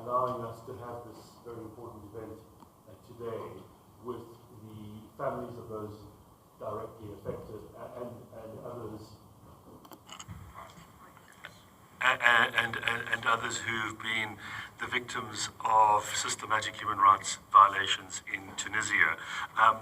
allowing us to have this very important event today with the families of those directly affected and others. And others who've been the victims of systematic human rights violations in Tunisia.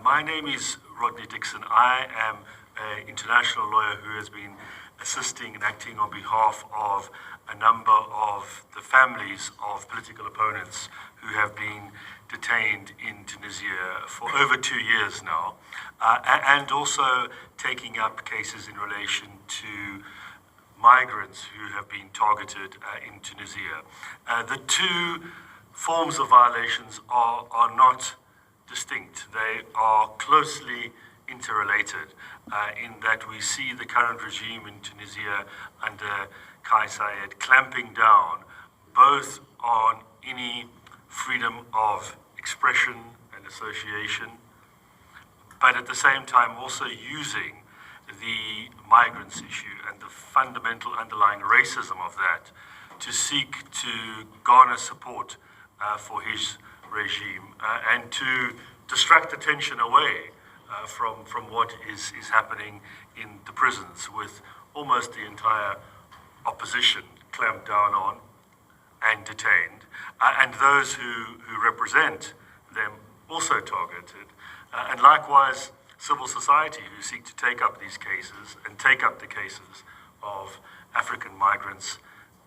My name is Rodney Dixon. I am an international lawyer who has been assisting and acting on behalf of a number of the families of political opponents who have been detained in Tunisia for over 2 years now, and also taking up cases in relation to migrants who have been targeted in Tunisia. The two forms of violations are not distinct. They are closely interrelated in that we see the current regime in Tunisia under Kais Saied clamping down both on any freedom of expression and association, but at the same time also using the migrants issue and the fundamental underlying racism of that to seek to garner support for his regime and to distract attention away from what is happening in the prisons, with almost the entire opposition clamped down on and detained, and those who represent them also targeted, and likewise civil society who seek to take up these cases and take up the cases of African migrants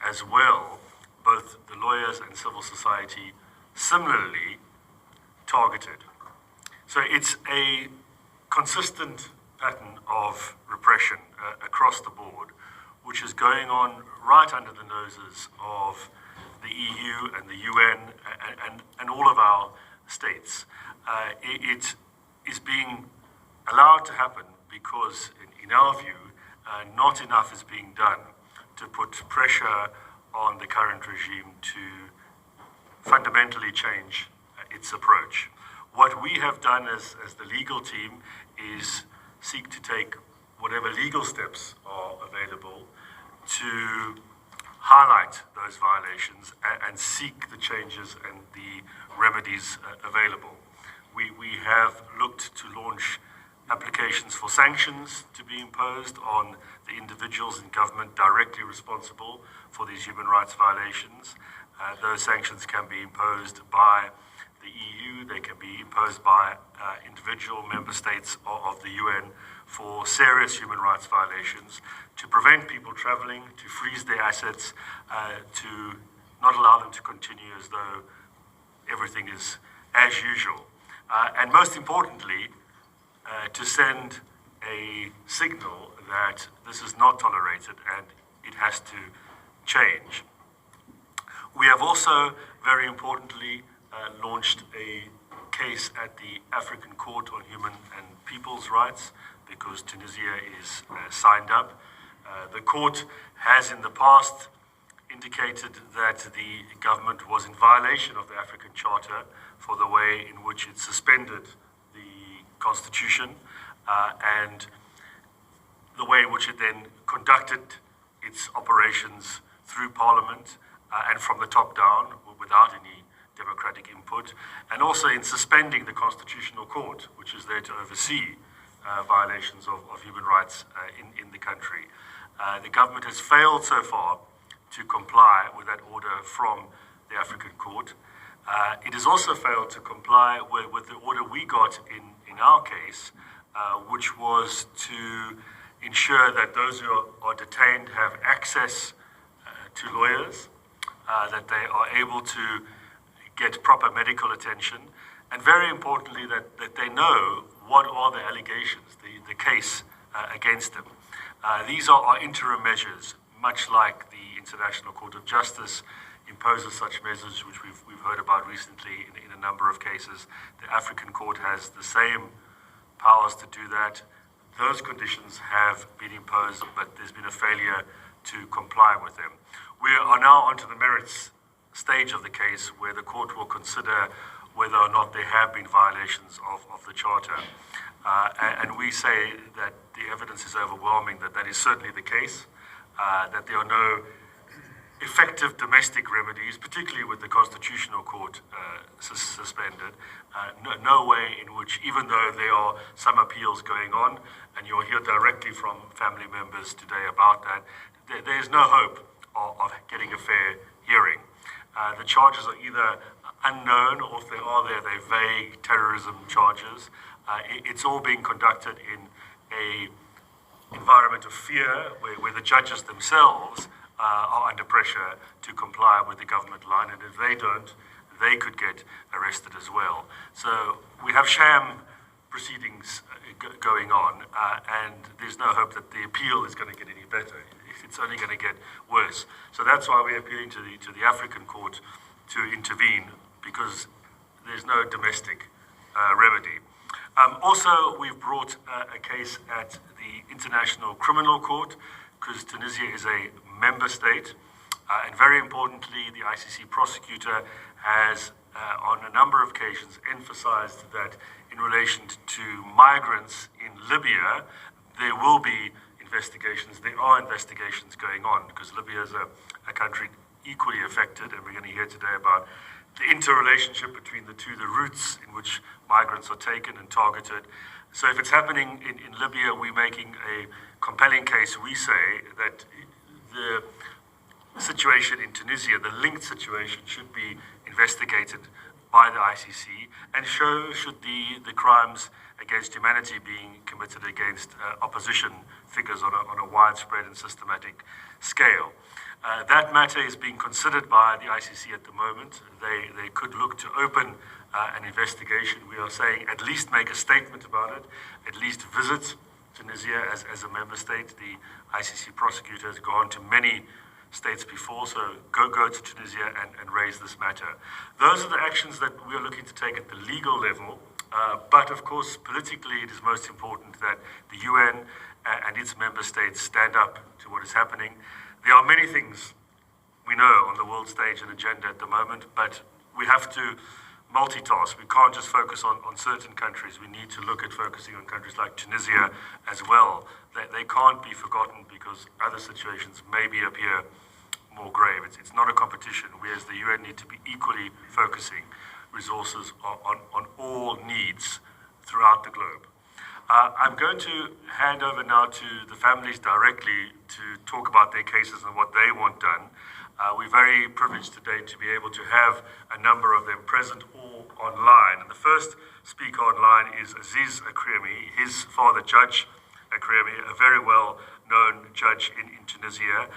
as well, both the lawyers and civil society similarly targeted. So it's a consistent pattern of repression across the board, which is going on right under the noses of the EU and the UN and all of our states. It is being allowed to happen because, in our view, not enough is being done to put pressure on the current regime to fundamentally change its approach. What we have done as the legal team is seek to take whatever legal steps are available to highlight those violations and seek the changes and the remedies available. We have looked to launch applications for sanctions to be imposed on the individuals in government directly responsible for these human rights violations. Those sanctions can be imposed by the EU, they can be imposed by individual member states of the UN for serious human rights violations, to prevent people traveling, to freeze their assets, to not allow them to continue as though everything is as usual. And most importantly, to send a signal that this is not tolerated and it has to change. We have also, very importantly, launched a case at the African Court on Human and People's Rights because Tunisia is signed up. The court has in the past indicated that the government was in violation of the African Charter for the way in which it suspended the constitution and the way in which it then conducted its operations through parliament and from the top down without any democratic input, and also in suspending the Constitutional Court, which is there to oversee violations of human rights in the country. The government has failed so far to comply with that order from the African Court. It has also failed to comply with the order we got in our case, which was to ensure that those who are detained have access to lawyers, that they are able to get proper medical attention, and very importantly, that they know what are the allegations, the case against them. These are interim measures, much like the International Court of Justice imposes such measures, which we've heard about recently in a number of cases. The African Court has the same powers to do that. Those conditions have been imposed, but there's been a failure to comply with them. We are now onto the merits stage of the case, where the court will consider whether or not there have been violations of the Charter. And we say that the evidence is overwhelming that that is certainly the case, that there are no effective domestic remedies, particularly with the Constitutional Court suspended. No way in which, even though there are some appeals going on, and you'll hear directly from family members today about that, there's no hope of getting a fair hearing. The charges are either unknown, or if they are there, they're vague terrorism charges. It's all being conducted in a environment of fear where the judges themselves are under pressure to comply with the government line, and if they don't, they could get arrested as well. So we have sham proceedings going on, and there's no hope that the appeal is going to get any better. It's only going to get worse. So that's why we're appealing to the African court to intervene, because there's no domestic remedy. Also, we've brought a case at the International Criminal Court, because Tunisia is a member state, and very importantly, the ICC prosecutor has on a number of occasions emphasized that in relation to migrants in Libya, there will be investigations. There are investigations going on, because Libya is a country equally affected, and we're going to hear today about the interrelationship between the two, the routes in which migrants are taken and targeted. So if it's happening in Libya, we're making a compelling case. We say that the situation in Tunisia, the linked situation, should be investigated by the ICC, and should the crimes against humanity being committed against opposition figures on a widespread and systematic scale. That matter is being considered by the ICC at the moment. They could look to open an investigation. We are saying at least make a statement about it, at least visit Tunisia as a member state. The ICC prosecutor has gone to many states before, so go to Tunisia and raise this matter. Those are the actions that we are looking to take at the legal level, but of course politically it is most important that the UN and its member states stand up to what is happening. There are many things we know on the world stage and agenda at the moment, but we have to multitask. We can't just focus on certain countries. We need to look at focusing on countries like Tunisia as well. They can't be forgotten, because other situations maybe appear more grave. It's not a competition. We as the UN need to be equally focusing resources on all needs throughout the globe. I'm going to hand over now to the families directly to talk about their cases and what they want done. We're very privileged today to be able to have a number of them present or online. And the first speaker online is Aziz Akremi. His father, Judge Akremi, a very well-known judge in Tunisia,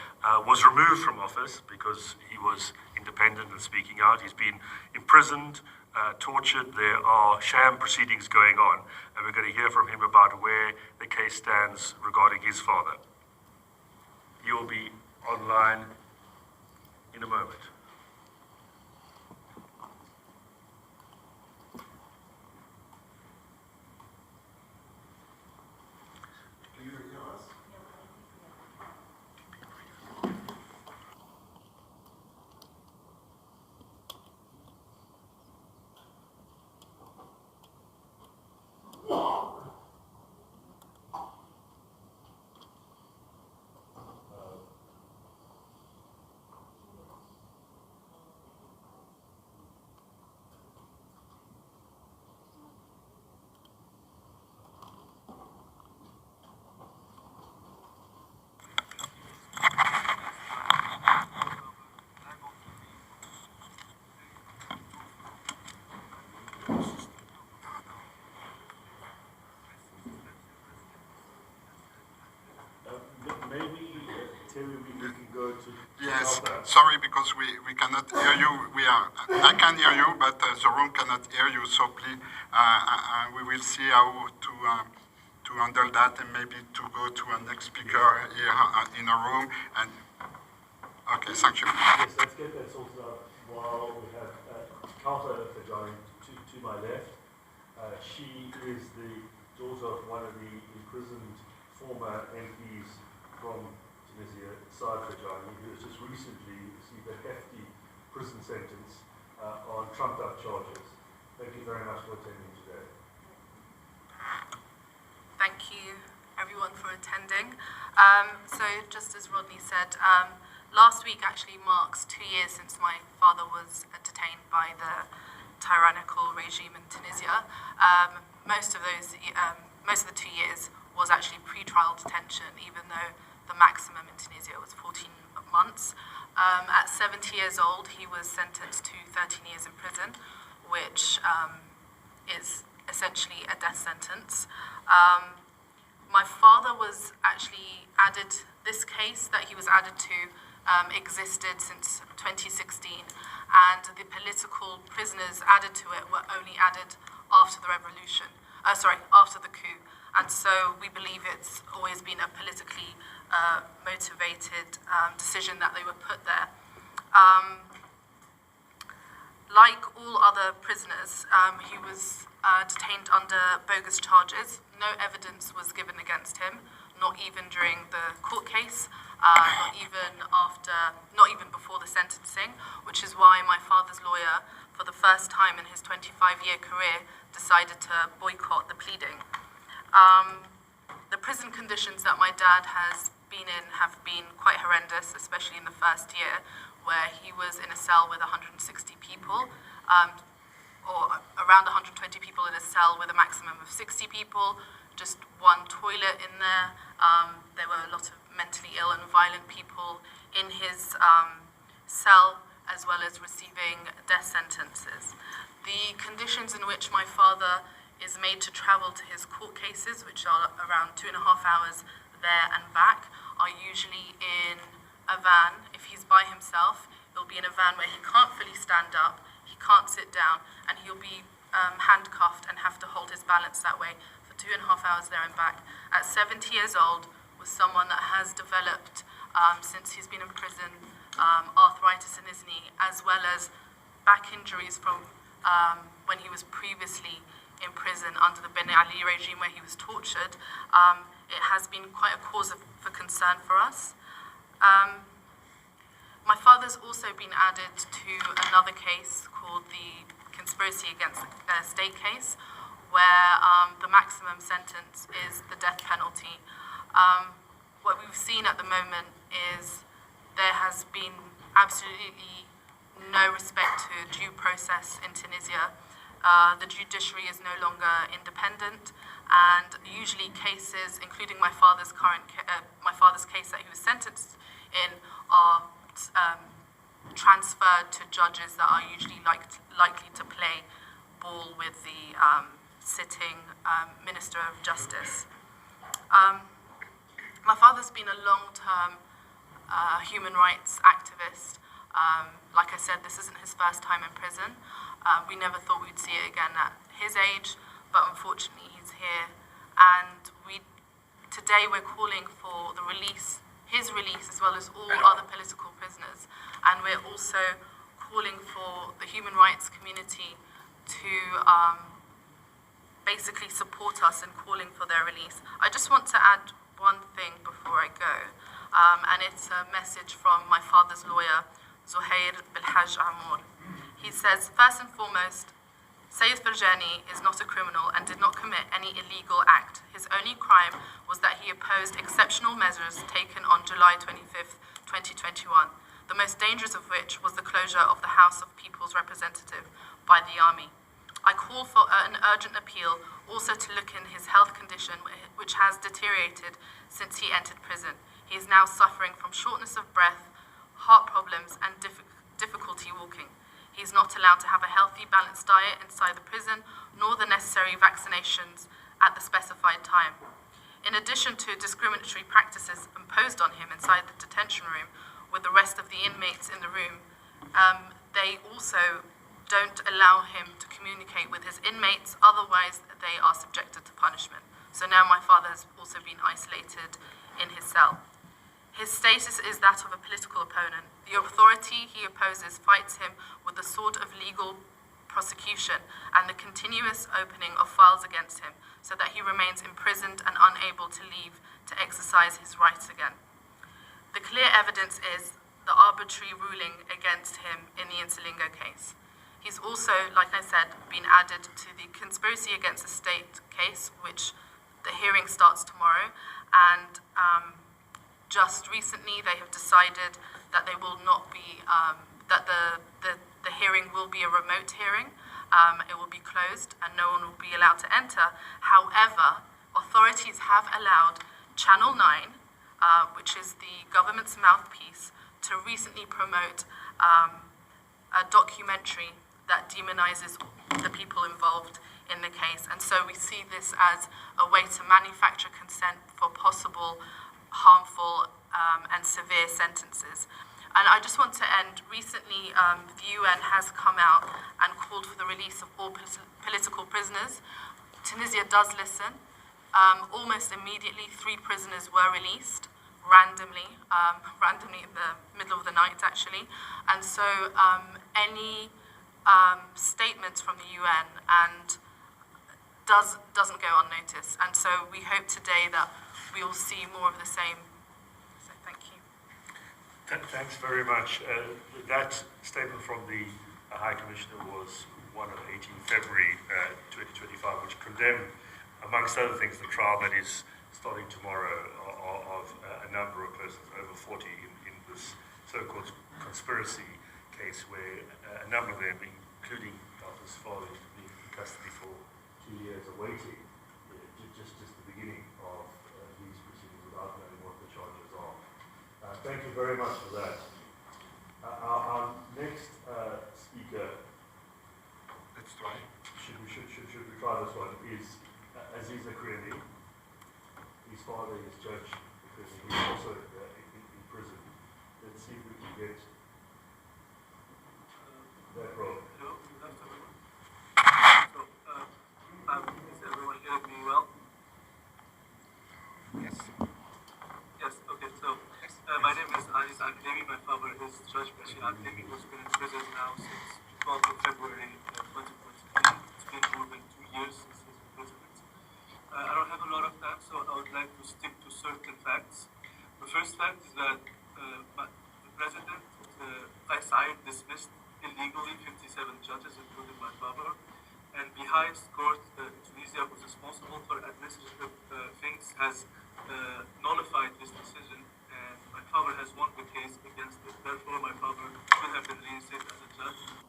was removed from office because he was independent and speaking out. He's been imprisoned, tortured. There are sham proceedings going on, and we're going to hear from him about where the case stands regarding his father. He will be online in a moment. Can you hear us? Maybe, Terry, we can go to... Yes, sorry, because we cannot hear you. I can hear you, but the room cannot hear you, so please, we will see how to handle that, and maybe to go to a next speaker here in a room. And okay, thank you. Yes, let's get that sorted out while we have Kauta Fajani to my left. She is the daughter of one of the imprisoned former MPs from Tunisia, Saad Fajani, who has just recently received a hefty prison sentence on trumped-up charges. Thank you very much for attending today. Thank you, everyone, for attending. So just as Rodney said, Last week actually marks 2 years since my father was detained by the tyrannical regime in Tunisia. Most of the 2 years was actually pre-trial detention, even though the maximum in Tunisia was 14 months. At 70 years old, he was sentenced to 13 years in prison, which is essentially a death sentence. My father was actually added, this case that he was added to existed since 2016, and the political prisoners added to it were only added after the revolution, after the coup. And so we believe it's always been a politically motivated decision that they were put there. Like all other prisoners, he was detained under bogus charges. No evidence was given against him, not even during the court case, not even before the sentencing, which is why my father's lawyer, for the first time in his 25-year career, decided to boycott the pleading. The prison conditions that my dad has been in have been quite horrendous, especially in the first year, where he was in a cell with 160 people, or around 120 people in a cell with a maximum of 60 people, just one toilet in there. There were a lot of mentally ill and violent people in his cell, as well as receiving death sentences. The conditions in which my father is made to travel to his court cases, which are around 2.5 hours there and back, are usually in a van. If he's by himself, it'll be in a van where he can't fully stand up, he can't sit down, and he'll be handcuffed and have to hold his balance that way for 2.5 hours there and back. At 70 years old, was someone that has developed, since he's been in prison, arthritis in his knee, as well as back injuries from when he was previously in prison under the Ben Ali regime where he was tortured. It has been quite a cause for concern for us. My father's also been added to another case called the Conspiracy Against the State case, where the maximum sentence is the death penalty. What we've seen at the moment is there has been absolutely no respect to due process in Tunisia. The judiciary is no longer independent, and usually cases, including my father's case that he was sentenced in, are transferred to judges that are usually likely to play ball with the sitting Minister of Justice. My father's been a long-term human rights activist. Like I said, this isn't his first time in prison. We never thought we'd see it again at his age, but unfortunately he's here. And today we're calling for his release, as well as all other political prisoners. And we're also calling for the human rights community to basically support us in calling for their release. I just want to add one thing before I go, and it's a message from my father's lawyer, Zuhair Bilhaj Amour. He says, first and foremost, Sayyid Farjani is not a criminal and did not commit any illegal act. His only crime was that he opposed exceptional measures taken on July 25th, 2021, the most dangerous of which was the closure of the House of People's Representative by the army. I call for an urgent appeal also to look in his health condition, which has deteriorated since he entered prison. He is now suffering from shortness of breath, heart problems, and difficulty walking. He is not allowed to have a healthy, balanced diet inside the prison, nor the necessary vaccinations at the specified time. In addition to discriminatory practices imposed on him inside the detention room with the rest of the inmates in the room, they also don't allow him to communicate with his inmates, otherwise they are subjected to punishment. So now my father has also been isolated in his cell. His status is that of a political opponent. The authority he opposes fights him with the sword of legal prosecution and the continuous opening of files against him, so that he remains imprisoned and unable to leave to exercise his rights again. The clear evidence is the arbitrary ruling against him in the Insulingo case. He's also, like I said, been added to the Conspiracy Against the State case, which the hearing starts tomorrow, and just recently they have decided that they will not be, that the hearing will be a remote hearing. It will be closed and no one will be allowed to enter. However, authorities have allowed Channel 9, which is the government's mouthpiece, to recently promote a documentary that demonizes the people involved in the case. And so we see this as a way to manufacture consent for possible harmful and severe sentences. And I just want to end. Recently, the UN has come out and called for the release of all political prisoners. Tunisia does listen. Almost immediately, 3 prisoners were released, randomly in the middle of the night, actually. And so any statements from the UN doesn't go unnoticed. And so we hope today that we will see more of the same. So thank you. Thanks very much. That statement from the High Commissioner was one of 18 February 2025, which condemned, amongst other things, the trial that is starting tomorrow of a number of persons, over 40, in this so-called conspiracy case, where a number of them, including Dr. Father, is to be in custody for 2 years awaiting just the beginning of these proceedings without knowing what the charges are. Thank you very much for that. Our next speaker, Let's try. should we try this one, is Aziz Akredi. His father is Judge Akredi. He's also in prison. Let's see if we can get that role. Hello, good afternoon. So, is everyone hearing me well? Yes. Yes, okay, so my name is Aziz Akredi. My father is Judge Bashir Akredi, who's been in prison now since 12th of February 2023. It's been more than 2 years since his imprisonment. I don't have a lot of time, so I would like to stick to certain facts. The first fact is that the president, Qais Said, dismissed illegally 57 judges, including my father, and the highest court in Tunisia, who's responsible for administrative things, has nullified this decision, and my father has won the case against it. Therefore, my father should have been reinstated as a judge.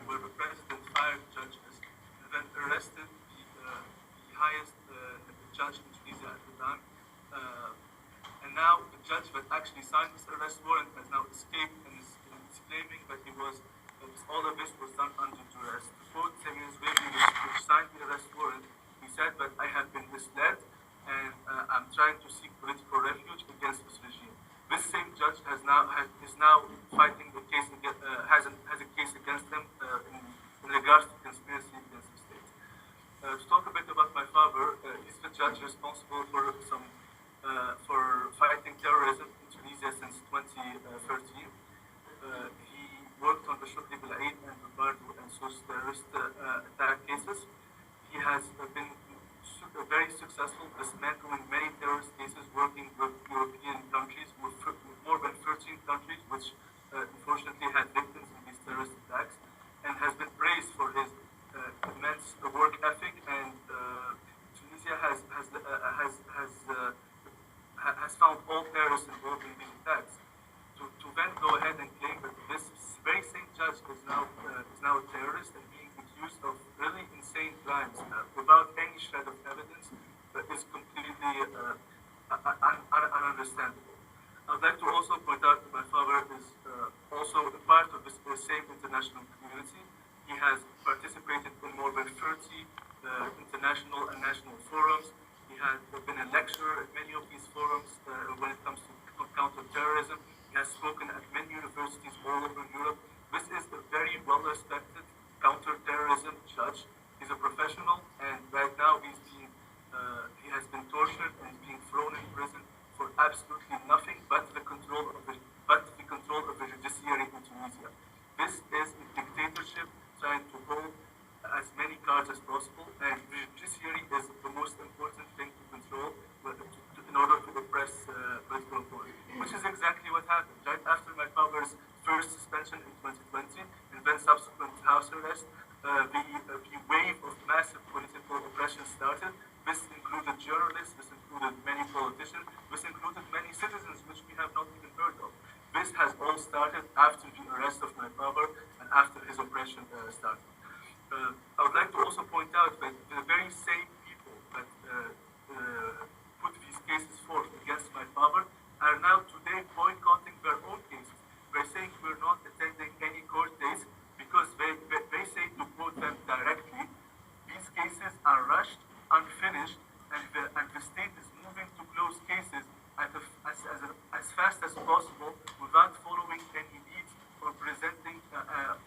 Where the president fired judges and then arrested the highest judge in Tunisia at the time. And now the judge that actually signed this arrest warrant has now escaped and is claiming that all of this was done under duress. To quote Samuel Zweli, which signed the arrest warrant, he said that I have been misled and I'm trying to seek political refuge against this regime. This same judge is now fighting the case has a case against him in regards to conspiracy against the state. To talk a bit about my father, he's the judge responsible for fighting terrorism in Tunisia since 2013. He worked on the Shukri Bil Eid and the Bardo and Sus terrorist attack cases. He has been very successful dismantling many terrorist cases, working with European countries, with more than 13 countries, which unfortunately had victims in these terrorist attacks, and has been praised for his immense work ethic. And Tunisia has found all terrorists involved in these attacks. To then go ahead and claim that this very same judge is now a terrorist and being accused of really insane crimes without any shred of evidence is completely ununderstandable. I'd like to also point out that my father is also a part of this same international community. He has participated in more than 30 international and national forums. He has been a lecturer at many of these forums when it comes to counter-terrorism. He has spoken at many universities all over Europe. This is a very well-respected counter-terrorism judge. He's a professional, and right now he has been tortured and is being thrown in prison for absolutely nothing but the control of the judiciary in Tunisia. This is a dictatorship trying to hold as journalists, this included many politicians, this included many citizens which we have not even heard of. This has all started after the arrest of my father and after his oppression started. I would like to also point out that the very same people that put these cases forth against my father are now today boycotting their own cases. They're saying we're not attending any court dates because they say, to quote them directly, these cases are rushed, unfinished, and the state is moving to close cases as fast as possible without following any leads or presenting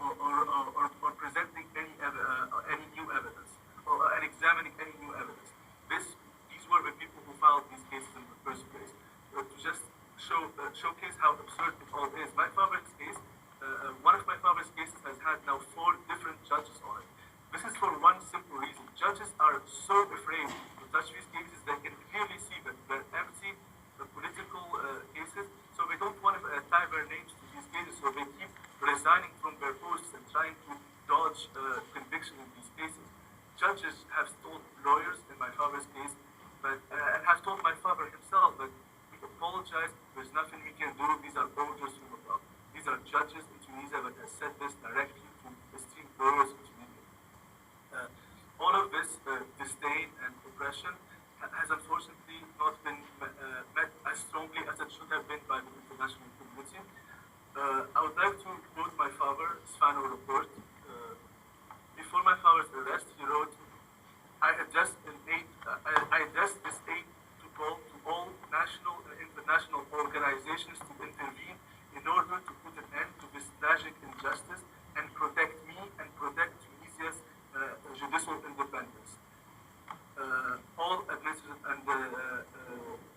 or presenting any new evidence and examining any new evidence. These were the people who filed these cases in the first place. To just showcase how absurd it all is. My father's case, one of my father's cases has had now 4 different judges on it. This is for one simple reason. Judges are so afraid to touch these cases. They can clearly see that they're empty political cases, so they don't want to tie their names to these cases, so they keep resigning from their posts and trying to dodge conviction in these cases. Judges have told lawyers in my father's case, and have told my father himself that we apologize, there's nothing we can do, these are orders from above. These are judges in Tunisia that have said this directly to esteemed lawyers in Tunisia. All of this disdain and oppression has unfortunately not been met as strongly as it should have been by the international community. I would like to quote my father's final report. Before my father's arrest, he wrote, I addressed this aid to call to all national and international organizations to intervene in order to put an end to this tragic injustice and protect me and protect Tunisia's judicial independence. All administrative and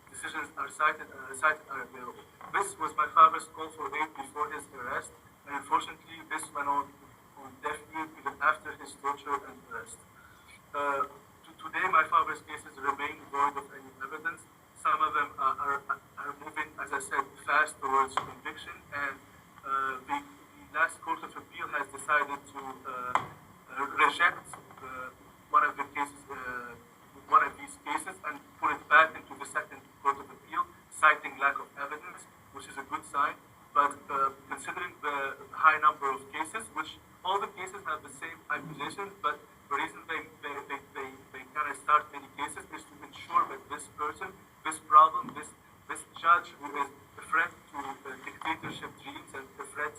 decisions are cited are available. This was my father's call for aid before his arrest, and unfortunately this went on indefinitely even after his torture and arrest. Today my father's cases remain void of any evidence. Some of them are moving, as I said, fast towards conviction, and the last Court of Appeal has decided to reject one of these cases and put it back into the second Court of Appeal, citing lack of evidence, which is a good sign. But considering the high number of cases, which all the cases have the same accusations, but the reason they kind of start many cases is to ensure that this person, this problem, this judge who is a threat to dictatorship dreams and a threat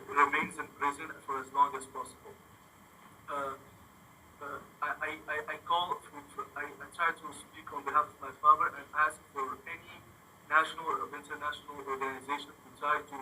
remains in prison for as long as possible. I try to speak on behalf of my father and ask for any national or international organization to try to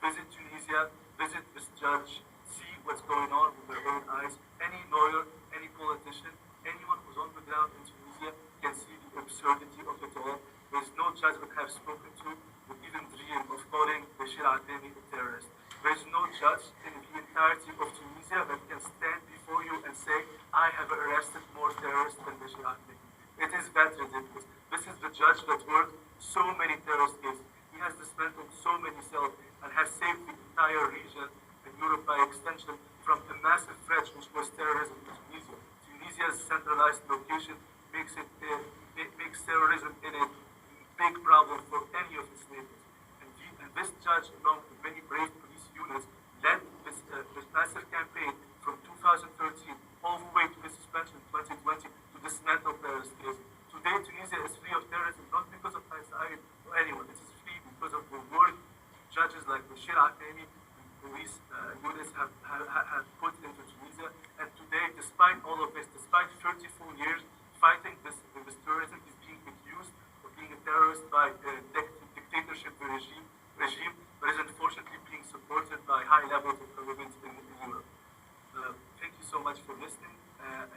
visit Tunisia, visit this judge, see what's going on with their own eyes. Any lawyer, any politician, anyone who's on the ground in Tunisia can see the absurdity of it all. There's no judge that I have spoken to would even dream of calling Bashir al-Thani a terrorist. There's no judge in the entirety of Tunisia that can stand before you and say, I have arrested more terrorists than Bashir al-Thani. It is that ridiculous. This is the judge that worked so many terrorist cases. He has dismantled so many cells and has saved the entire region and Europe by extension from the massive threat which was terrorism in Tunisia. Tunisia's centralized location makes terrorism in a big problem for any of its neighbors. And this judge, along with many brave police units, led this massive campaign from 2013 all the way to the suspension in 2020 to dismantle terrorist cases. Today, Tunisia is free of terrorism not because of Said or anyone. It is free because of the work judges like Bashir al-Thani and police units have put into Tunisia. And today, despite all of this, despite 34 years fighting this terrorism, he's being accused of being a terrorist by a dictatorship regime that is unfortunately being supported by high levels of government in Europe. Thank you so much for listening, and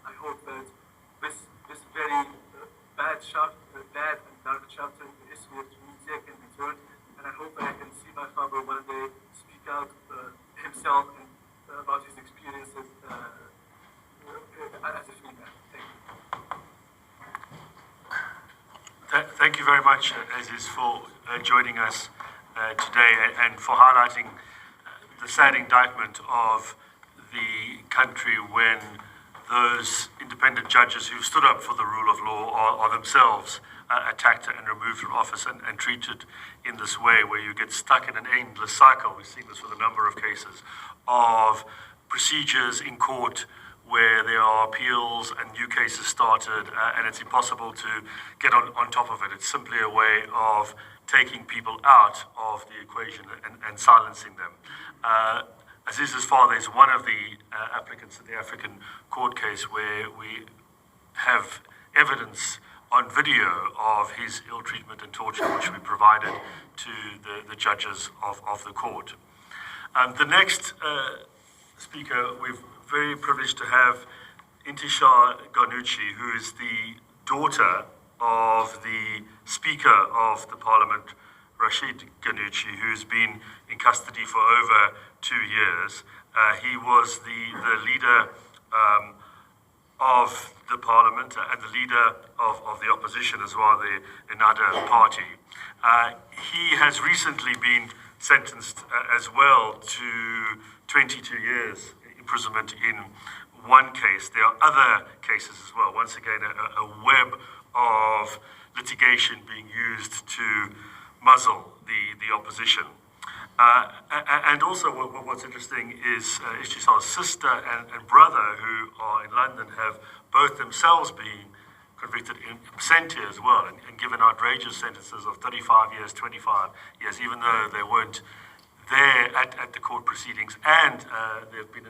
I hope that this very bad and dark chapter in the history of Tunisia can be turned, and I hope that I can see my father one day speak out himself and about his experiences as a free man. Thank you. Thank you very much, Aziz, for joining us today and for highlighting the sad indictment of the country when those independent judges who've stood up for the rule of law are themselves attacked and removed from office and treated in this way, where you get stuck in an endless cycle. We've seen this with a number of cases of procedures in court where there are appeals and new cases started, and it's impossible to get on top of it. It's simply a way of taking people out of the equation and silencing them. Aziz's father is one of the applicants in the African court case where we have evidence on video of his ill treatment and torture, which we provided to the judges of the court. The next speaker, we're very privileged to have Intisar Ghanouchi, who is the daughter of the Speaker of the Parliament, Rashid Ghanouchi, who's been in custody for over 2 years. He was the leader of the Parliament and the leader of the opposition as well, the Ennahda party. He has recently been sentenced as well to 22 years imprisonment in one case. There are other cases as well. Once again, a web of litigation being used to muzzle the opposition. And also what's interesting is Intisar's sister and brother, who are in London, have both themselves been convicted in absentia as well and given outrageous sentences of 35 years, 25 years, even though they weren't there at the court proceedings, and there have been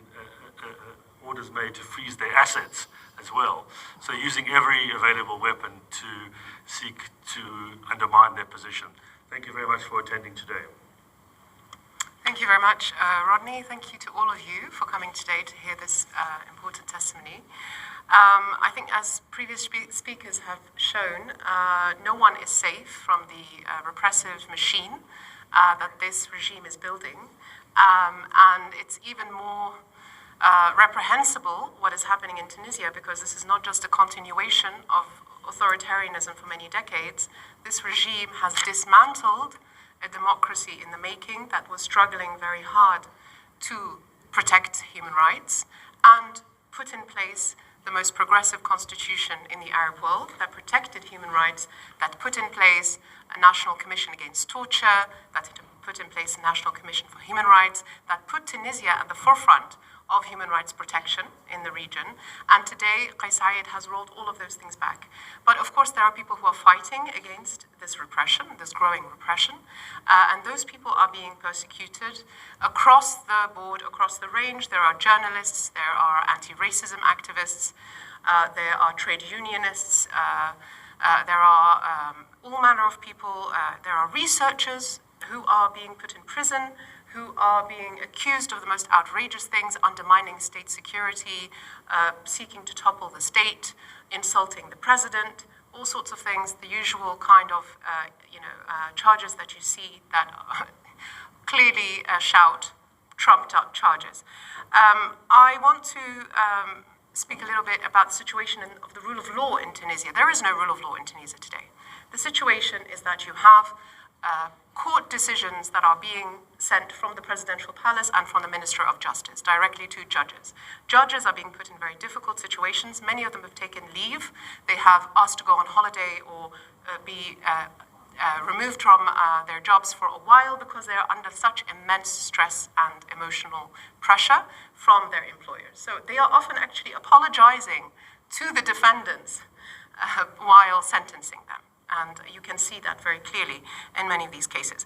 orders made to freeze their assets as well. So using every available weapon to seek to undermine their position. Thank you very much for attending today. Thank you very much, Rodney. Thank you to all of you for coming today to hear this important testimony. I think as previous speakers have shown, no one is safe from the repressive machine that this regime is building. And it's even more reprehensible what is happening in Tunisia, because this is not just a continuation of authoritarianism for many decades. This regime has dismantled a democracy in the making that was struggling very hard to protect human rights, and put in place the most progressive constitution in the Arab world that protected human rights, that put in place a National Commission Against Torture, that put in place a National Commission for Human Rights, that put Tunisia at the forefront of human rights protection in the region. And today, Qais Said has rolled all of those things back. But of course, there are people who are fighting against this repression, this growing repression, and those people are being persecuted across the board, across the range. There are journalists, there are anti-racism activists, there are trade unionists, there are all manner of people, there are researchers who are being put in prison, who are being accused of the most outrageous things, undermining state security, seeking to topple the state, insulting the president, all sorts of things, the usual kind of charges that you see that clearly shout trumped-up charges. I want to speak a little bit about the situation of the rule of law in Tunisia. There is no rule of law in Tunisia today. The situation is that you have court decisions that are being sent from the presidential palace and from the Minister of Justice directly to judges. Judges are being put in very difficult situations. Many of them have taken leave. They have asked to go on holiday or be removed from their jobs for a while because they are under such immense stress and emotional pressure from their employers. So they are often actually apologizing to the defendants while sentencing them. And you can see that very clearly in many of these cases.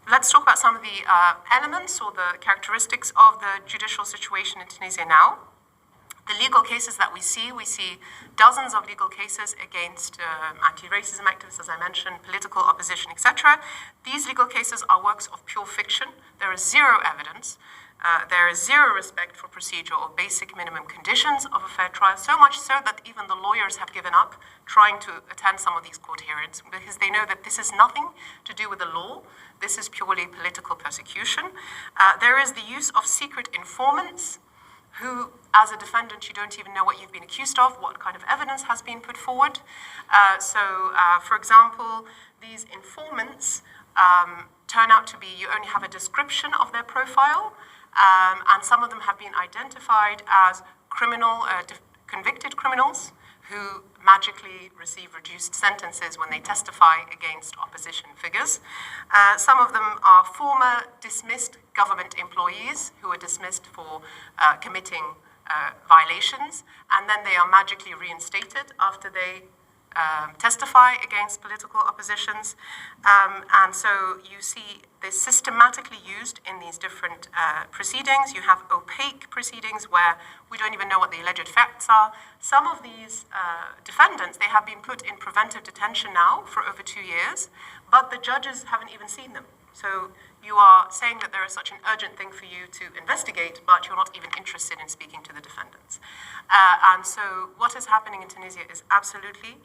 Let's talk about some of the elements or the characteristics of the judicial situation in Tunisia now. The legal cases that we see dozens of legal cases against anti-racism activists, as I mentioned, political opposition, etc. These legal cases are works of pure fiction. There is zero evidence. There is zero respect for procedure or basic minimum conditions of a fair trial, so much so that even the lawyers have given up trying to attend some of these court hearings because they know that this is nothing to do with the law. This is purely political persecution. There is the use of secret informants who, as a defendant, you don't even know what you've been accused of, what kind of evidence has been put forward. For example, these informants turn out to be, you only have a description of their profile, and some of them have been identified as criminal convicted criminals who magically receive reduced sentences when they testify against opposition figures. Some of them are former dismissed government employees who were dismissed for committing violations, and then they are magically reinstated after they testify against political oppositions. And so you see this systematically used in these different proceedings. You have opaque proceedings where we don't even know what the alleged facts are. Some of these defendants, they have been put in preventive detention now for over 2 years, but the judges haven't even seen them. So you are saying that there is such an urgent thing for you to investigate, but you're not even interested in speaking to the defendants. And so what is happening in Tunisia is absolutely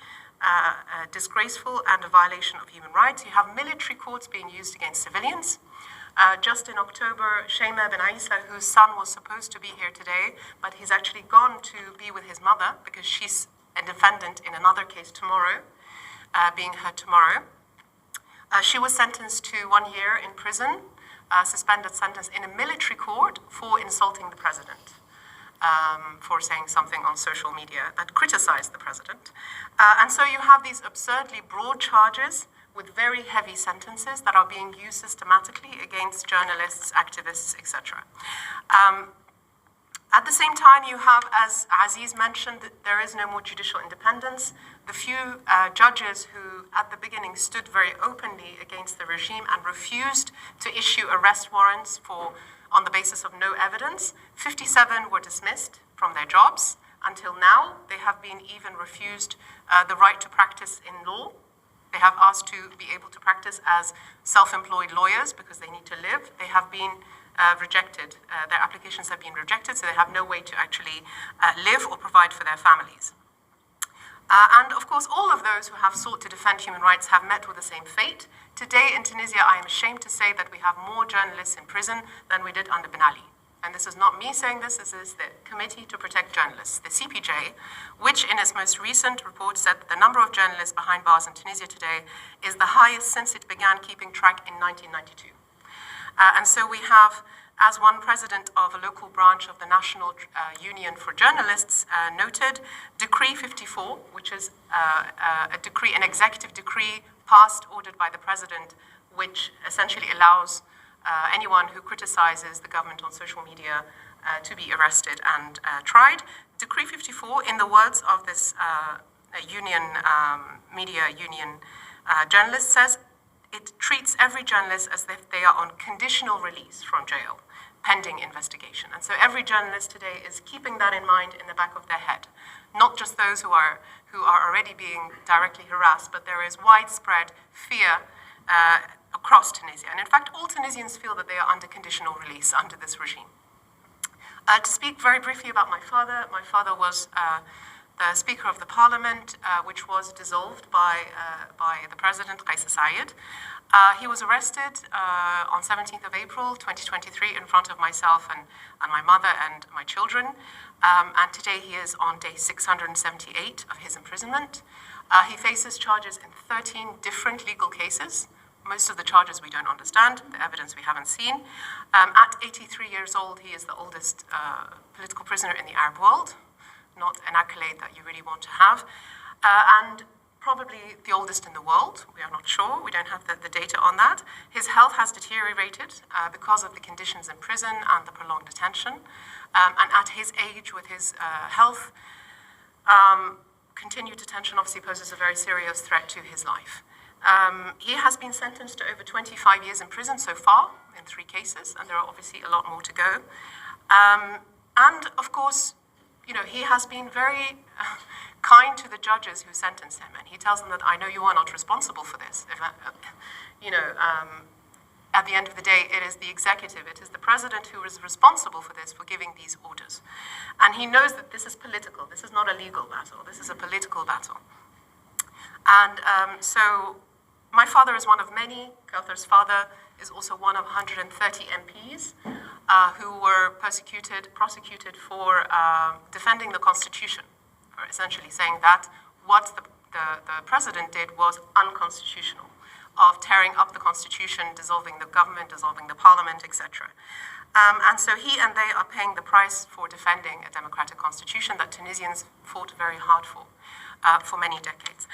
disgraceful and a violation of human rights. You have military courts being used against civilians. Just in October, Shayma Ben Aissa, whose son was supposed to be here today, but he's actually gone to be with his mother because she's a defendant in another case tomorrow, being heard tomorrow. She was sentenced to 1 year in prison, suspended sentence in a military court for insulting the president, for saying something on social media that criticized the president. And so you have these absurdly broad charges with very heavy sentences that are being used systematically against journalists, activists, etc. At the same time, you have, as Aziz mentioned, that there is no more judicial independence. The few judges who, at the beginning, stood very openly against the regime and refused to issue arrest warrants on the basis of no evidence, 57 were dismissed from their jobs. Until now, they have been even refused the right to practice in law. They have asked to be able to practice as self-employed lawyers because they need to live. They have been rejected. Their applications have been rejected, so they have no way to actually live or provide for their families. And of course, all of those who have sought to defend human rights have met with the same fate. Today in Tunisia, I am ashamed to say that we have more journalists in prison than we did under Ben Ali. And this is not me saying this is the Committee to Protect Journalists, the CPJ, which in its most recent report said that the number of journalists behind bars in Tunisia today is the highest since it began keeping track in 1992. And so we have, as one president of a local branch of the National Union for Journalists noted, Decree 54, which is an executive decree passed, ordered by the president, which essentially allows anyone who criticizes the government on social media to be arrested and tried. Decree 54, in the words of this media union journalist, says it treats every journalist as if they are on conditional release from jail, pending investigation. And so every journalist today is keeping that in mind in the back of their head. Not just those who are already being directly harassed, but there is widespread fear across Tunisia. And in fact, all Tunisians feel that they are under conditional release under this regime. To speak very briefly about my father was the Speaker of the Parliament, which was dissolved by the President, Qais Said. He was arrested on 17th of April, 2023, in front of myself and my mother and my children. And today he is on day 678 of his imprisonment. He faces charges in 13 different legal cases. Most of the charges we don't understand, the evidence we haven't seen. At 83 years old, he is the oldest political prisoner in the Arab world. Not an accolade that you really want to have. And probably the oldest in the world. We are not sure. We don't have the data on that. His health has deteriorated because of the conditions in prison and the prolonged detention. And at his age, with his health, continued detention obviously poses a very serious threat to his life. He has been sentenced to over 25 years in prison so far, in 3 cases, and there are obviously a lot more to go. And of course, he has been very kind to the judges who sentenced him, and he tells them that I know you are not responsible for this. At the end of the day, it is the executive, it is the president who is responsible for this, for giving these orders. And he knows that this is political. This is not a legal battle. This is a political battle. And so my father is one of many. Kautar's father is also one of 130 MPs who were prosecuted for defending the Constitution, for essentially saying that what the president did was unconstitutional, of tearing up the Constitution, dissolving the government, dissolving the parliament, etc. And so he and they are paying the price for defending a democratic constitution that Tunisians fought very hard for many decades.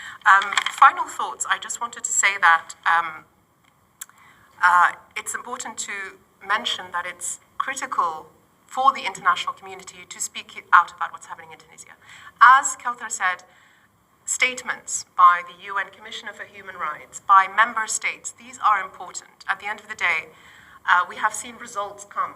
Final thoughts, I just wanted to say that it's important to mention that it's critical for the international community to speak out about what's happening in Tunisia. As Kauthar said, statements by the UN Commissioner for Human Rights, by member states, these are important. At the end of the day, we have seen results come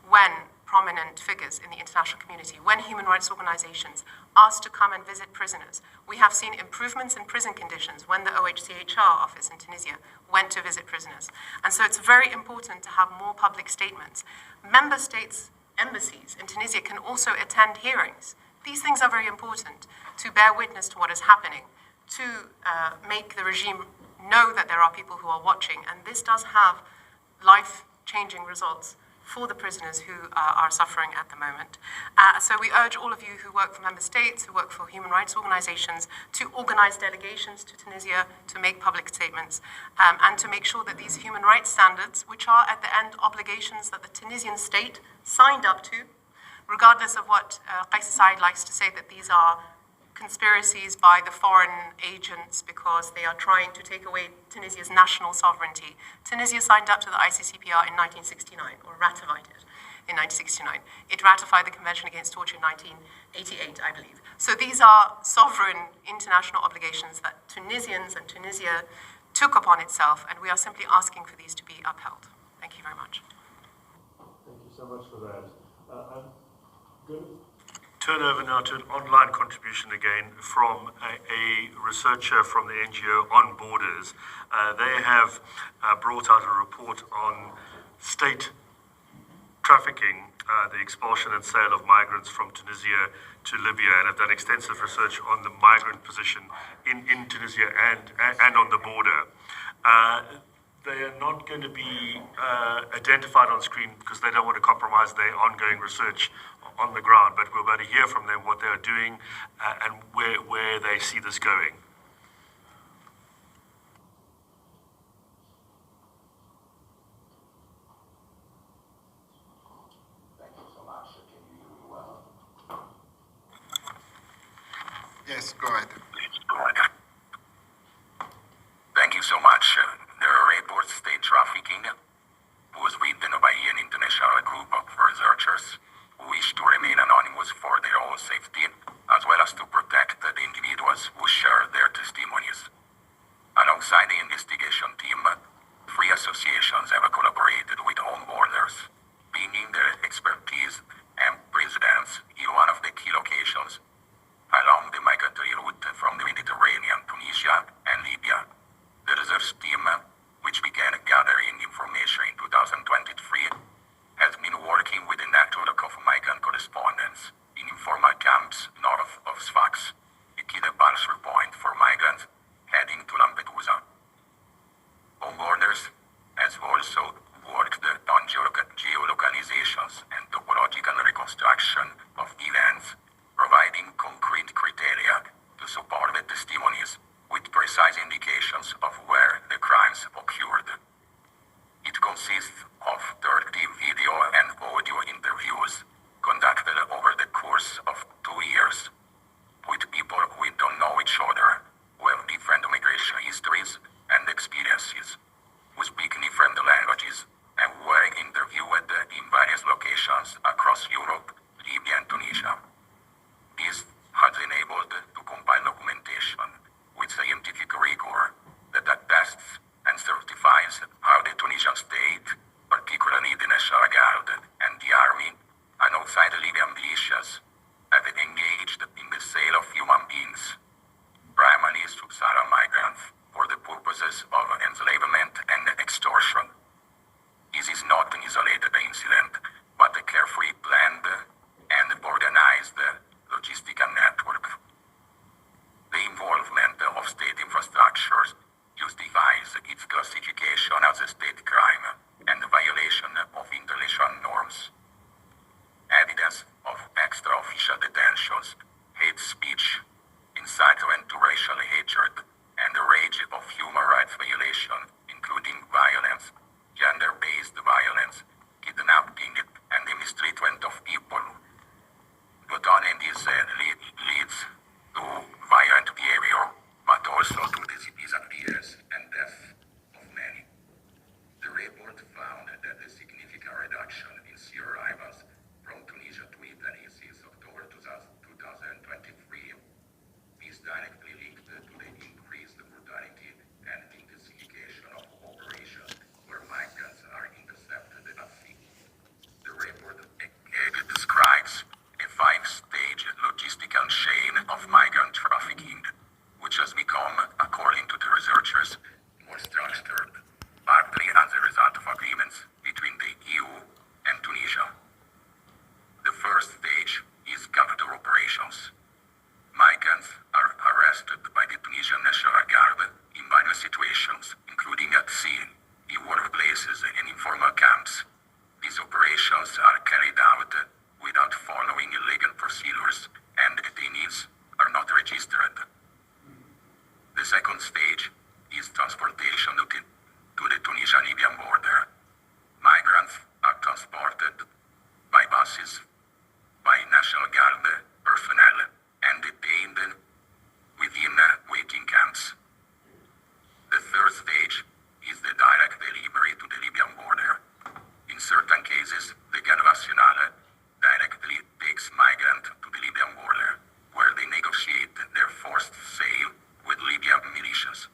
when prominent figures in the international community, when human rights organizations asked to come and visit prisoners. We have seen improvements in prison conditions when the OHCHR office in Tunisia went to visit prisoners. And so it's very important to have more public statements. Member states' embassies in Tunisia can also attend hearings. These things are very important to bear witness to what is happening, to make the regime know that there are people who are watching. And this does have life-changing results for the prisoners who are suffering at the moment. So we urge all of you who work for member states, who work for human rights organizations, to organize delegations to Tunisia, to make public statements, and to make sure that these human rights standards, which are at the end obligations that the Tunisian state signed up to, regardless of what Qais Said likes to say, that these are conspiracies by the foreign agents because they are trying to take away Tunisia's national sovereignty. Tunisia signed up to the ICCPR in 1969, or ratified it in 1969. It ratified the Convention Against Torture in 1988, I believe. So these are sovereign international obligations that Tunisians and Tunisia took upon itself, and we are simply asking for these to be upheld. Thank you very much. Thank you so much for that. I'm going to turn over now to an online contribution again from a researcher from the NGO On Borders. They have brought out a report on state trafficking, the expulsion and sale of migrants from Tunisia to Libya, and have done extensive research on the migrant position in Tunisia and on the border. They are not going to be identified on screen because they don't want to compromise their ongoing research on the ground, but we're about to hear from them what they are doing and where they see this going. Thank you so much. Can you hear me well? Yes, go ahead. Thank you so much. The report state trafficking was written by an international group of researchers who wish to remain anonymous for their own safety, as well as to protect the individuals who share their testimonies. Alongside the investigation team, free associations have collaborated with On Borders, bringing their expertise and precedence in one of the key locations along the migratory route from second stage is transportation to the Tunisian-Libyan border. Migrants are transported by buses, by National Guard personnel, and detained within waiting camps. The third stage is the direct delivery to the Libyan border. In certain cases, the Guard National directly takes migrants to the Libyan border, where they negotiate their forced sale with Libyan militias.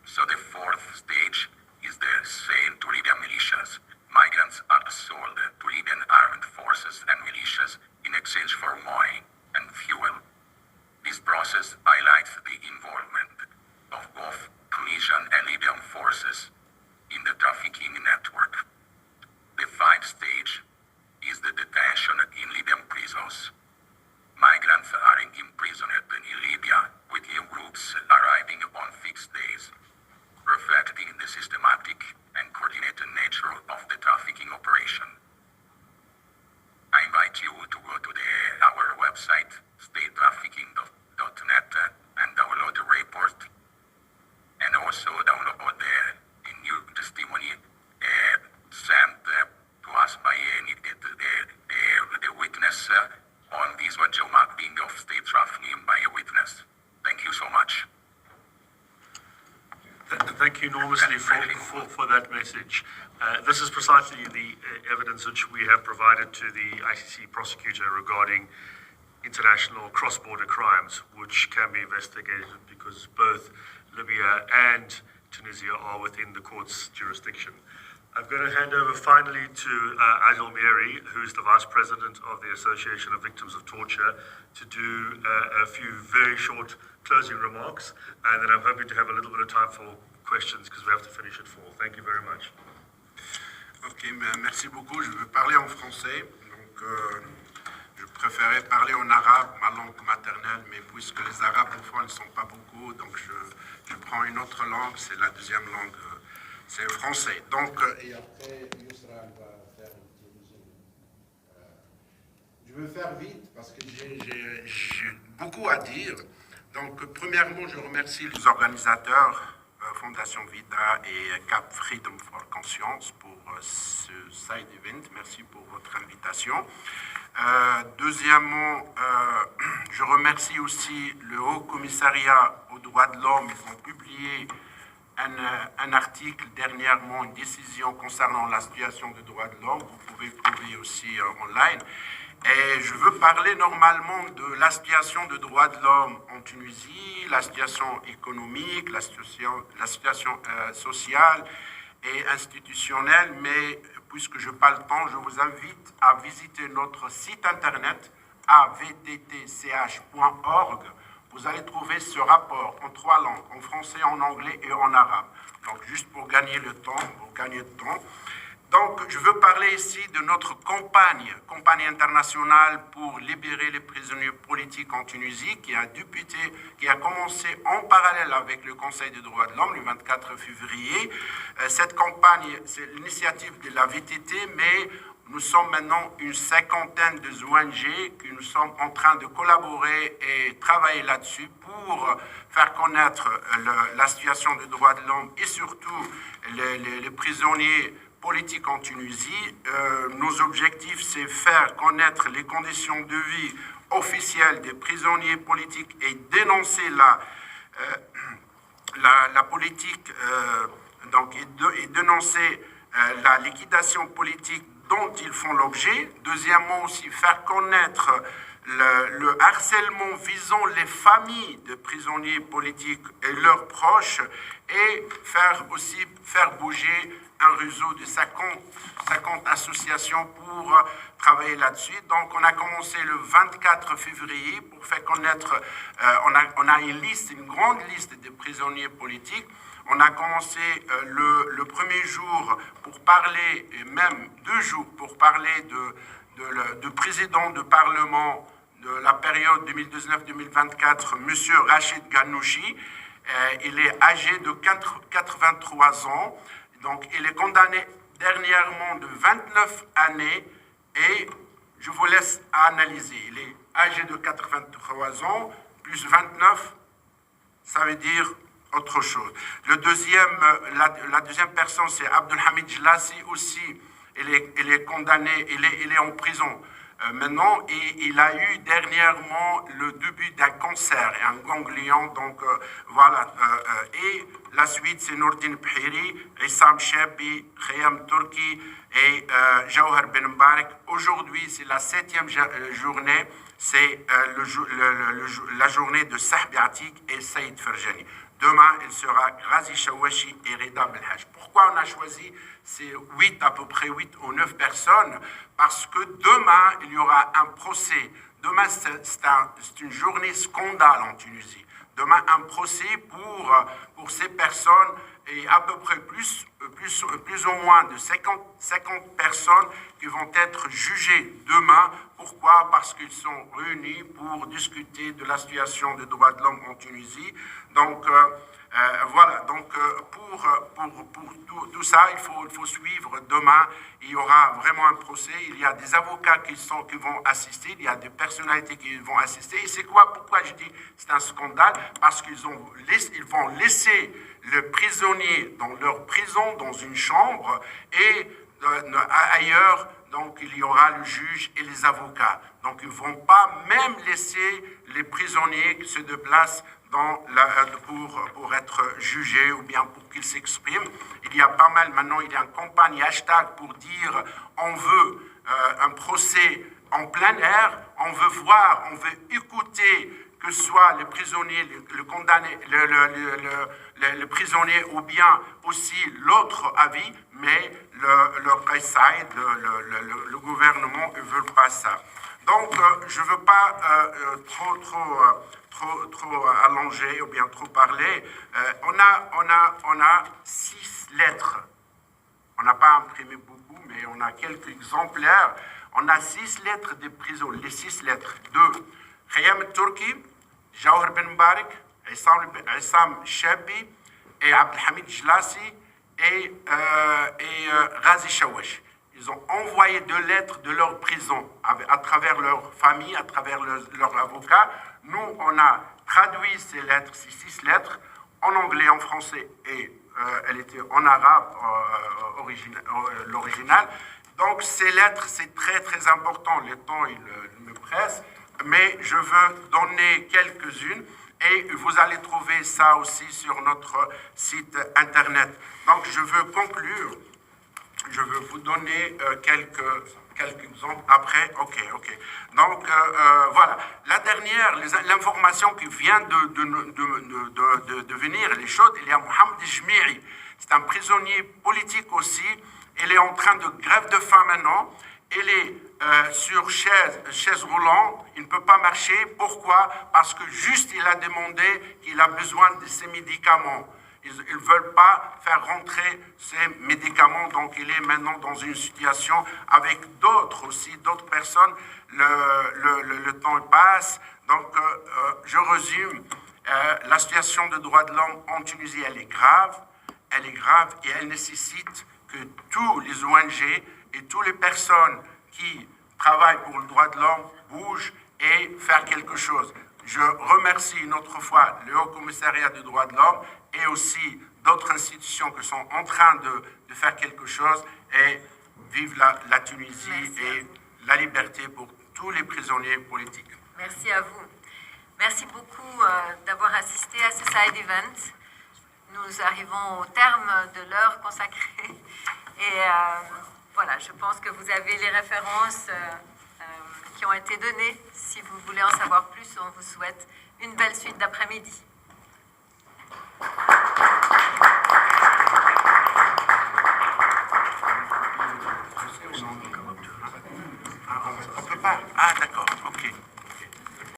So the fourth stage is the sale to Libyan militias. Migrants are sold to Libyan armed forces and militias in exchange for money and fuel. This process highlights the involvement of both Tunisian and Libyan forces in the trafficking network. The fifth stage is the detention in Libyan prisons. Migrants are imprisoned in Libya with new groups arriving on fixed days, reflecting the systematic and coordinated nature of the trafficking operation. I invite you to go to our website, statetrafficking.net, and download the report, and also download the new testimony sent to us by the witness on this geomapping of state trafficking by a witness. Thank you so much. Thank you enormously for that message. This is precisely the evidence which we have provided to the ICC prosecutor regarding international cross-border crimes, which can be investigated because both Libya and Tunisia are within the court's jurisdiction. I'm going to hand over finally to Adil Miri, who's the Vice President of the Association of Victims of Torture, to do a few very short closing remarks, and then I'm hoping to have a little bit of time for questions because we have to finish at 4. Thank you very much. Ok, merci beaucoup. Je vais parler en français. Donc, je préférais parler en arabe, ma langue maternelle, mais puisque les arabes, parfois, ne sont pas beaucoup, donc je prends une autre langue, c'est la deuxième langue, c'est le français. Donc, et après, Yousra va faire un petit résumé. Je vais faire vite parce que j'ai beaucoup à dire. Donc, premièrement, je remercie les organisateurs, Fondation Vita et Cap Freedom for Conscience pour ce side event. Merci pour votre invitation. Deuxièmement, je remercie aussi le Haut Commissariat aux droits de l'homme. Ils ont publié un article dernièrement, une décision concernant la situation des droits de l'homme. Vous pouvez le trouver aussi online. Et je veux parler normalement de la situation des droits de l'homme en Tunisie, la situation économique, la situation sociale et institutionnelle, mais puisque je n'ai pas le temps, je vous invite à visiter notre site internet avttch.org. Vous allez trouver ce rapport en 3 langues, en français, en anglais et en arabe. Donc juste pour gagner le temps, Donc, je veux parler ici de notre campagne internationale pour libérer les prisonniers politiques en Tunisie, qui a commencé en parallèle avec le Conseil des droits de l'homme le 24 février. Cette campagne, c'est l'initiative de la VTT, mais nous sommes maintenant une 50aine de ONG qui nous sommes en train de collaborer et travailler là-dessus pour faire connaître la situation des droits de l'homme et surtout les prisonniers politique en Tunisie. Nos objectifs, c'est faire connaître les conditions de vie officielles des prisonniers politiques et dénoncer la politique, et dénoncer la liquidation politique dont ils font l'objet. Deuxièmement, aussi faire connaître le harcèlement visant les familles de prisonniers politiques et leurs proches et faire bouger un réseau de 50 associations pour travailler là-dessus. Donc, on a commencé le 24 février pour faire connaître, on a une grande liste de prisonniers politiques. On a commencé le premier jour pour parler, et même 2 jours, pour parler de président de parlement de la période 2019-2024, M. Rachid Ghanouchi. Il est âgé de 83 ans. Donc, il est condamné dernièrement de 29 années et je vous laisse analyser. Il est âgé de 83 ans, plus 29, ça veut dire autre chose. La deuxième personne, c'est Abdelhamid Jlassi aussi. Il est condamné, il est en prison. Maintenant, il a eu dernièrement le début d'un cancer, un ganglion, donc voilà. Et la suite, c'est Nourdine Bhiri, Issam Chabi, Khayam Turki et Jawhar Ben Mbarek. Aujourd'hui, c'est la 7e journée, c'est la journée de Sahbi Atik et Saïd Ferjani. Demain, il sera Ghazi Shawashi et Reda Belhaj. Pourquoi on a choisi ces à peu près 8 ou 9 personnes? Parce que demain, il y aura un procès. Demain, c'est une journée scandale en Tunisie. Demain, un procès pour ces personnes et à peu près plus ou moins de 50 personnes qui vont être jugées demain. Pourquoi? Parce qu'ils sont réunis pour discuter de la situation des droits de l'homme en Tunisie. Donc, voilà. Donc, pour tout ça, il faut suivre demain. Il y aura vraiment un procès. Il y a des avocats qui vont assister. Il y a des personnalités qui vont assister. Et c'est quoi? Pourquoi je dis c'est un scandale? Parce qu'ils vont laisser le prisonnier dans leur prison, dans une chambre, et ailleurs, donc il y aura le juge et les avocats. Donc ils ne vont pas même laisser les prisonniers qui se déplacent pour être jugés ou bien pour qu'ils s'expriment. Il y a pas mal, maintenant il y a une campagne hashtag pour dire on veut un procès en plein air, on veut voir, on veut écouter que ce soit les prisonniers, le condamné, le prisonnier ou bien aussi l'autre avis, mais le Qaïsaïd, le gouvernement ne veut pas ça. Donc, je ne veux pas trop allonger ou bien trop parler. On a 6 lettres. On n'a pas imprimé beaucoup, mais on a quelques exemplaires. On a 6 lettres de prison, les 6 lettres de Khayam Turki, Jawhar Ben Mbarek, Issam Chabi et Abdelhamid Jlassi et Ghazi Shawash. Ils ont envoyé 2 lettres de leur prison à travers leur famille, à travers leur avocat. Nous, on a traduit ces lettres, ces 6 lettres, en anglais, en français et elle était en arabe, l'original. Donc ces lettres, c'est très très important. Le temps, il me presse. Mais je veux donner quelques-unes et vous allez trouver ça aussi sur notre site internet. Donc je veux conclure, je veux vous donner quelques exemples après. Ok. Donc voilà, la dernière, l'information qui vient de venir, les choses, il y a Mohamed Jmiri, c'est un prisonnier politique aussi, il est en train de grève de faim maintenant, il est sur chaise roulante, il ne peut pas marcher. Pourquoi? Parce que juste il a demandé qu'il a besoin de ses médicaments. Ils ne veulent pas faire rentrer ces médicaments, donc il est maintenant dans une situation avec d'autres personnes. Le temps passe, donc je résume. La situation des droits de l'homme en Tunisie, elle est grave et elle nécessite que tous les ONG et toutes les personnes qui travaillent pour le droit de l'homme bougent et faire quelque chose. Je remercie une autre fois le Haut Commissariat des droits de l'homme et aussi d'autres institutions qui sont en train de faire quelque chose et vive la Tunisie. Merci et la liberté pour tous les prisonniers politiques. Merci à vous. Merci beaucoup d'avoir assisté à ce side event. Nous arrivons au terme de l'heure consacrée et voilà, je pense que vous avez les références qui ont été données. Si vous voulez en savoir plus, on vous souhaite une belle suite d'après-midi.